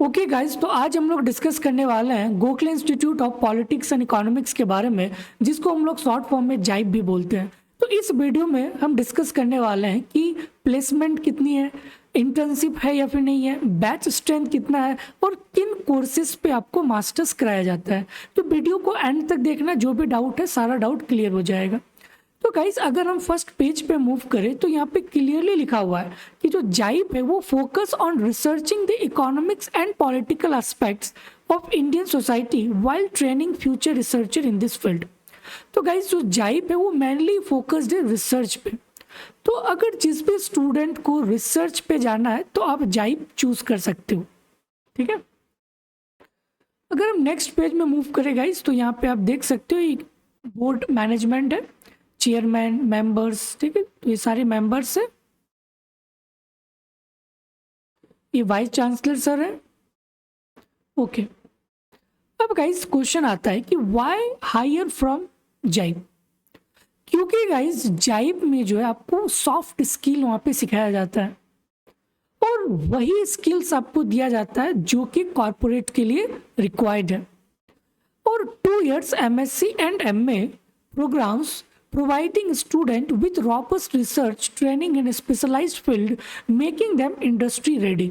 Okay guys, तो आज हम लोग डिस्कस करने वाले हैं Gokhale institute of politics and economics के बारे में, जिसको हम लोग शॉर्ट फॉर्म में जाइब भी बोलते हैं। तो इस वीडियो में हम डिस्कस करने वाले हैं कि प्लेसमेंट कितनी है, इंटर्नशिप है या फिर नहीं है, बैच स्ट्रेंथ कितना है और किन कोर्सेज पे आपको मास्टर्स कराया जाता है। तो वीडियो को एंड तक देखना, जो भी डाउट है सारा डाउट क्लियर हो जाएगा। तो गाइस, अगर हम फर्स्ट पेज पे मूव करें तो यहाँ पे क्लियरली लिखा हुआ है कि जो जाइप है वो focus on researching the economics and political aspects of Indian society while training future researcher in this field. तो गाइस, जो जाइप है वो मेनली फोकस्ड है रिसर्च पे। तो अगर जिस भी स्टूडेंट को रिसर्च पे जाना है तो आप जाइप चूज कर सकते हो। ठीक है, अगर हम नेक्स्ट पेज में मूव करें गाइस तो यहाँ पे आप देख सकते हो बोर्ड मैनेजमेंट है, चेयरमैन, मेंबर्स। ठीक है, तो ये सारे मेंबर्स है, ये वाइस चांसलर सर है। ओके, अब गाइस क्वेश्चन आता है कि व्हाई हायर फ्रॉम जाइब। क्योंकि गाइस जाइब में जो है आपको सॉफ्ट स्किल वहां पे सिखाया जाता है और वही स्किल्स आपको दिया जाता है जो कि कॉर्पोरेट के लिए रिक्वायर्ड है। और 2 years MSc and MA programs providing student with robust research training in a specialized field, making them industry ready।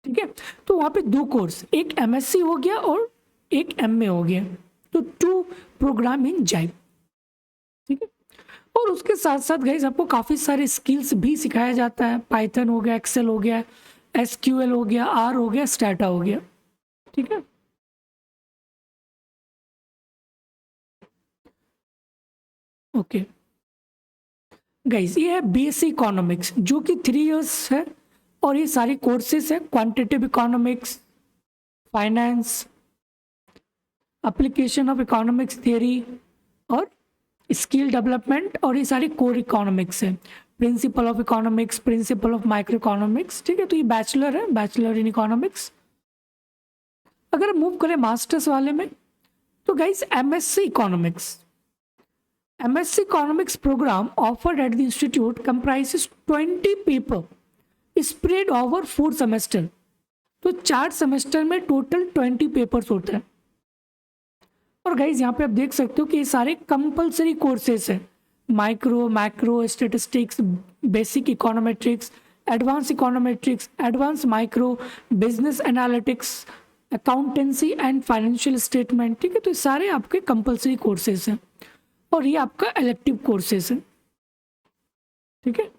ठीक है, तो वहां पे 2 कोर्स, एक MSc हो गया और एक MA हो गया, तो 2 प्रोग्राम इन जाइब। ठीक है, और उसके साथ साथ गाइस आपको काफी सारे स्किल्स भी सिखाया जाता है। पाइथन हो गया, एक्सेल हो गया, SQL हो गया, R हो गया, स्टैटा हो गया। ठीक है, ओके गाइस, ये है BSc इकोनॉमिक्स जो कि 3 years है और ये सारे कोर्सेज है quantitative economics, finance, application of economics theory और स्किल डेवलपमेंट, और ये सारे कोर इकोनॉमिक्स है, principle of economics, principle of micro economics. ठीक है, तो ये बैचलर है, बैचलर इन इकोनॉमिक्स। अगर हम मूव करें मास्टर्स वाले में तो guys MSc economics, MSc Economics program offered at the institute comprises 20 paper spread over 4 semester। तो 4 सेमेस्टर में टोटल 20 पेपर्स होते हैं। और गाइज यहाँ पे आप देख सकते हो कि ये सारे कंपलसरी कोर्सेस हैं, micro, macro, statistics, basic econometrics, advance micro, business analytics, accountancy and financial statement. ठीक है, तो ये सारे आपके कंपलसरी कोर्सेस हैं और ये आपका इलेक्टिव कोर्सेस है। ठीक है,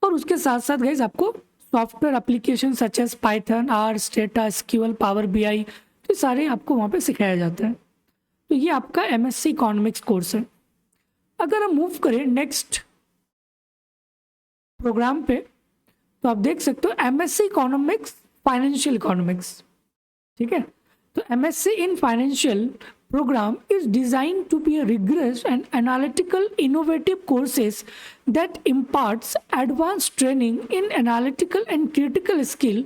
और उसके साथ साथ गाइस आपको software application such as Python, R, Stata, SQL, power BI, तो सारे आपको वहाँ पे सिखाया जाता है। तो ये आपका MSc इकोनॉमिक्स कोर्स है। अगर हम मूव करें नेक्स्ट प्रोग्राम पे तो आप देख सकते हो MSc इकोनॉमिक्स फाइनेंशियल इकोनॉमिक्स। ठीक है, तो MSc in financial program is designed to be a rigorous and analytical innovative courses that imparts advanced training in analytical and critical skill,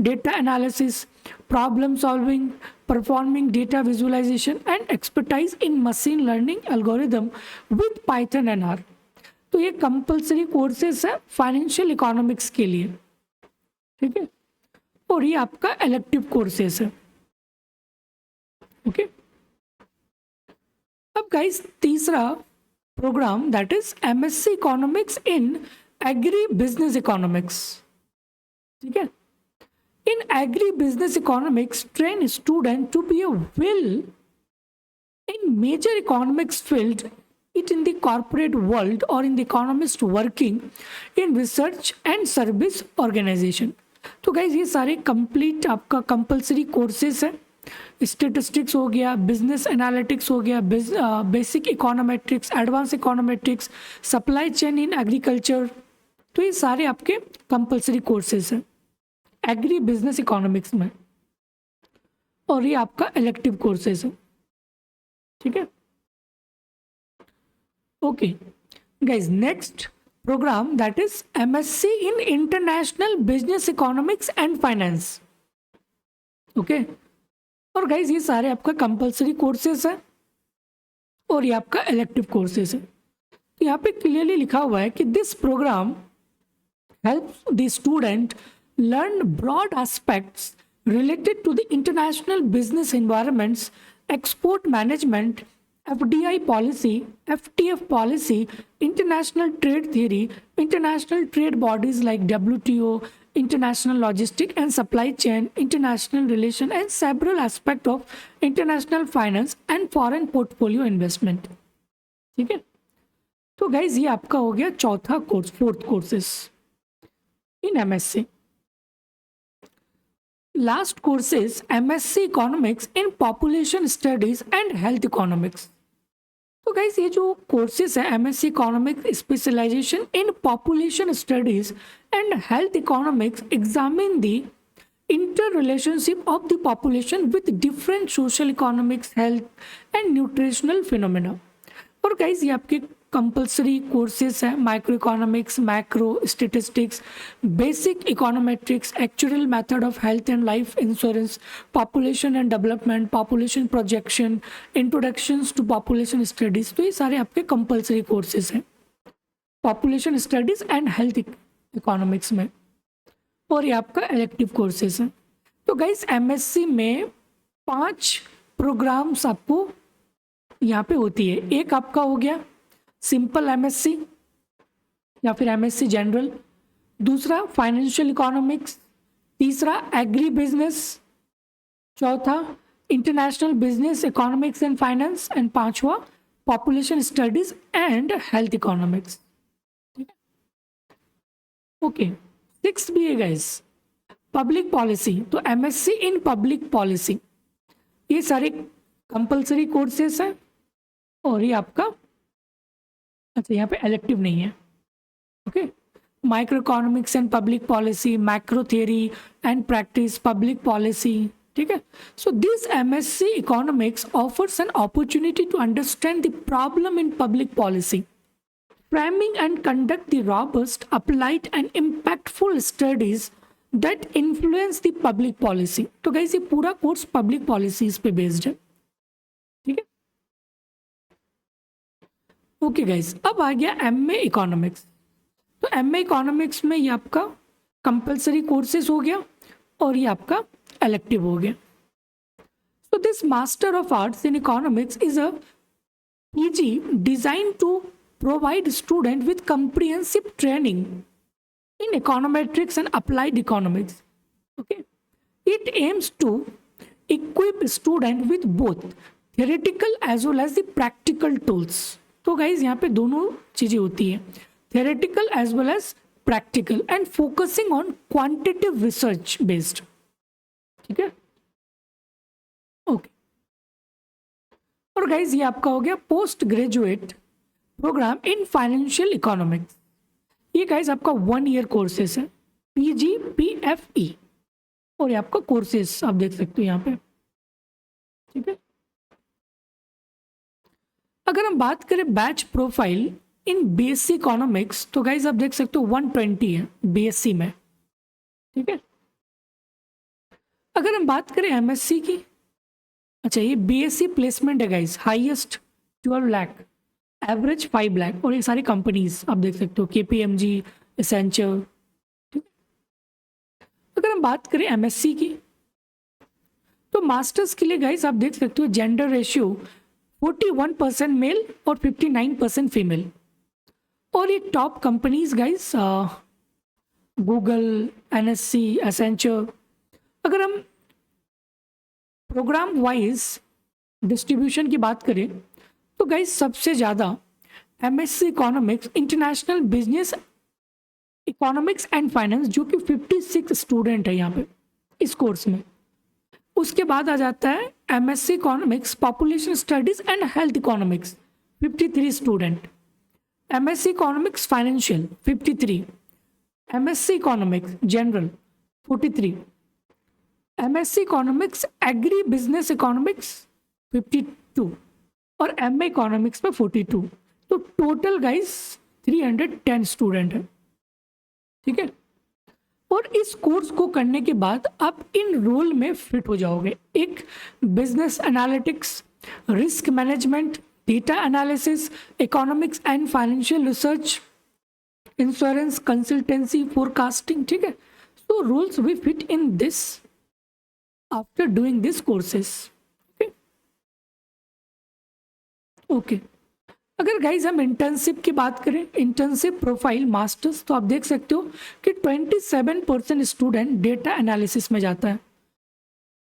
data analysis, problem solving, performing data visualization and expertise in machine learning algorithm with Python and R। तो ये compulsory courses है financial economics के लिए। ठीक है, और ये आपका इलेक्टिव कोर्सेस है। ओके, अब गाइस तीसरा programme that is MSc economics in agribusiness economics. ठीक है, in agribusiness economics train student to be a well in major economics field it in the corporate world or in the economist working in research and service organization। तो guys ये सारे complete आपका compulsory courses है। Statistics हो गया, business analytics हो गया, basic econometrics, advance econometrics, supply chain in agriculture, तो ये सारे आपके कंपलसरी कोर्सेस हैं एग्री बिजनेस इकोनॉमिक्स में, और ये आपका इलेक्टिव कोर्सेस है। ठीक है, okay guys, next programme that is MSc in international business economics and finance. Okay, और गाइज ये सारे आपका कंपलसरी कोर्सेस है और ये आपका इलेक्टिव कोर्सेस है। तो यहाँ पे क्लियरली लिखा हुआ है कि this programme help the student learn broad aspects related to the international business environments, export management, FDI policy, FTF policy, international trade theory, international trade bodies like WTO, international logistic and supply chain, international relation, and several aspects of international finance and foreign portfolio investment. ठीक है, तो guys ये आपका हो गया चौथा course, fourth courses in MSc. Last course is MSc economics in population studies and health economics. तो guys ये जो कोर्सेज है MSc economics specialisation in population studies and health economics examine the interrelationship of the population with different social economics, health and nutritional phenomena. और guys ये आपके compulsory courses है microeconomics, macro statistics, basic econometrics, actual method of health and life insurance, population and development, population projection, introductions to population studies. तो ये सारे आपके compulsory courses हैं population studies and health economics में, और ये आपका इलेक्टिव कोर्सेज हैं. तो गाइज एमएससी में 5 प्रोग्राम्स आपको यहाँ पे होती है. एक आपका हो गया सिंपल एमएससी या फिर एमएससी जनरल, दूसरा फाइनेंशियल इकोनॉमिक्स, तीसरा एग्री बिजनेस, चौथा international business economics and finance, and पांचवा population studies and health economics. ठीक है, ओके. 6 भी है गाइस पब्लिक पॉलिसी. तो एमएससी इन पब्लिक पॉलिसी, ये सारे कंपल्सरी कोर्सेस हैं, और ये आपका अच्छा यहाँ पे इलेक्टिव नहीं है. Okay, microeconomics and public policy, macro theory and practice, public policy. ठीक है, so this MSc economics offers an opportunity to understand the problem in public policy, framing and conduct the robust, applied and impactful studies that influence the public policy. तो guys ये पूरा course public policies पे based है. ठीक है, okay guys, अब आ गया एमए इकोनॉमिक्स. तो एमए इकोनॉमिक्स में ये आपका कंपलसरी कोर्सेज हो गया और ये आपका इलेक्टिव हो गया. So this master of arts in economics is a PG design to provide student with comprehensive training in econometrics and applied economics. Okay, it aims to equip student with both theoretical as well as the practical tools. तो guys यहाँ पे दोनों चीजें होती है, theoretical as well as practical, and focusing on quantitative research based. ठीक है, okay. और गाइज ये आपका हो गया post graduate programme in financial economics. ये गाइस आपका 1 ईयर कोर्सेस है, PGPFE, और ये आपका कोर्सेस आप देख सकते हो यहाँ पे. ठीक है, अगर हम बात करें batch profile in BSc economics, तो गाइस आप देख सकते हो 120 है बीएससी में. ठीक है, अगर हम बात करें एमएससी की, अच्छा ये बीएससी प्लेसमेंट है guys, highest 12 lakh, average 5 lakh, और ये सारी कंपनीज आप देख सकते हो, KPMG, एसेंचर. अगर हम बात करें एमएससी की, तो मास्टर्स के लिए गाइस आप देख सकते हो जेंडर रेशियो 41% मेल और 59% फीमेल, और ये top companies guys Google, NSC, Accenture. अगर हम प्रोग्राम वाइज डिस्ट्रीब्यूशन की बात करें, तो गाइस सबसे ज़्यादा MSc economics international business economics and finance, जो कि 56 स्टूडेंट है यहाँ पे इस कोर्स में. उसके बाद आ जाता है MSc economics population studies and health economics, 53 student. MSc economics financial 53, MSc economics general 43, MSc economics agri business economics 52, और एमए इकोनॉमिक्स में 42. तो टोटल गाइस 310 स्टूडेंट है. ठीक है, और इस कोर्स को करने के बाद आप इन रोल में फिट हो जाओगे. एक business analytics, risk management, data analysis, economics and financial research, insurance, consultancy, forecasting. ठीक है, तो rules we fit in this after doing this courses. Okay, अगर गाइज हम इंटर्नशिप की बात करें, इंटर्नशिप प्रोफाइल मास्टर्स, तो आप देख सकते हो कि 27% स्टूडेंट डेटा एनालिसिस में जाता है,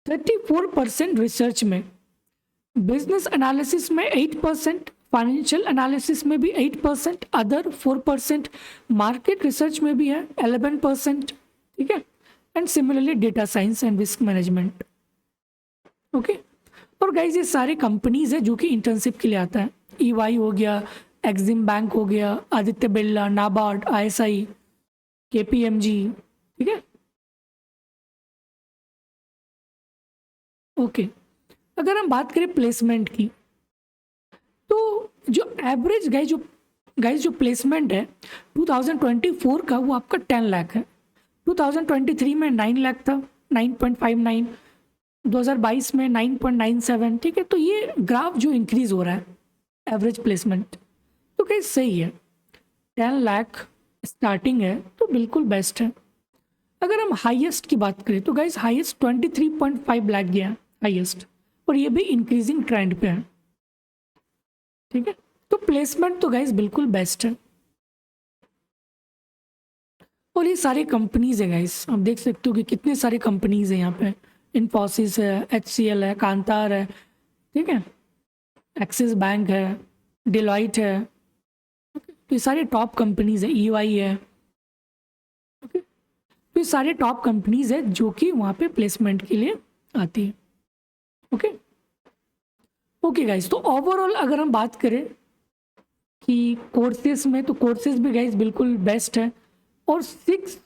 34% रिसर्च में, बिजनेस एनालिसिस में 8%, फाइनेंशियल एनालिसिस में भी 8%, अदर 4%, मार्केट रिसर्च में भी है 11%, ठीक है, and similarly data science and risk management. Okay, और गाइज ये सारे कंपनीज है जो कि इंटर्नशिप के लिए आता है, EY हो गया, एक्सिम बैंक हो गया, आदित्य बिरला, नाबार्ड, ISI, KPMG, ठीक है। ओके, अगर हम बात करें प्लेसमेंट की, तो जो एवरेज गाइज जो प्लेसमेंट है 2024 का, वो आपका 10 लाख है। 2023 में 9 लाख था, 9.59, 2022 में 9.97, ठीक है। तो ये ग्राफ जो इंक्रीज हो रहा है एवरेज प्लेसमेंट, तो गाइज सही है, 10 लाख स्टार्टिंग है तो बिल्कुल बेस्ट है। अगर हम हाईएस्ट की बात करें तो गाइज हाईएस्ट 23.5 लाख गया हाईएस्ट, और ये भी इंक्रीजिंग ट्रेंड पे है, ठीक है। तो प्लेसमेंट तो गाइज बिल्कुल बेस्ट है, और ये सारी कंपनीज है गाइज, आप देख सकते हो कि कितने सारे कंपनीज है यहाँ पे, इन्फोसिस है, HCL है, कांतार है, ठीक है, एक्सिस बैंक है, डिलॉइट है, तो ये सारे टॉप कंपनीज है, EY है, ओके। तो ये सारे टॉप कंपनीज है जो कि वहाँ पे प्लेसमेंट के लिए आती है, ओके। ओके गाइज, तो ओवरऑल अगर हम बात करें कि कोर्सेज में, तो कोर्सेज भी गाइज बिल्कुल बेस्ट है, और 6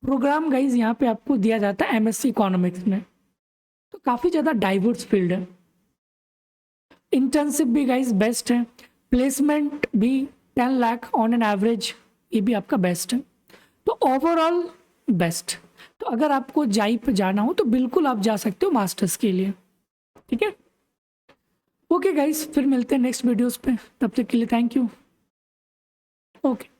प्रोग्राम गाइज यहाँ पे आपको दिया जाता है MSc इकोनॉमिक्स में, तो काफ़ी ज़्यादा डाइवर्स फील्ड है। इंटर्नशिप भी गाइज बेस्ट है, प्लेसमेंट भी 10 लाख ऑन एन एवरेज, ये भी आपका बेस्ट है, तो ओवरऑल बेस्ट। तो अगर आपको जाई पे जाना हो तो बिल्कुल आप जा सकते हो मास्टर्स के लिए, ठीक है। ओके गाइज, फिर मिलते हैं नेक्स्ट वीडियोस पे, तब तक के लिए थैंक यू। ओके।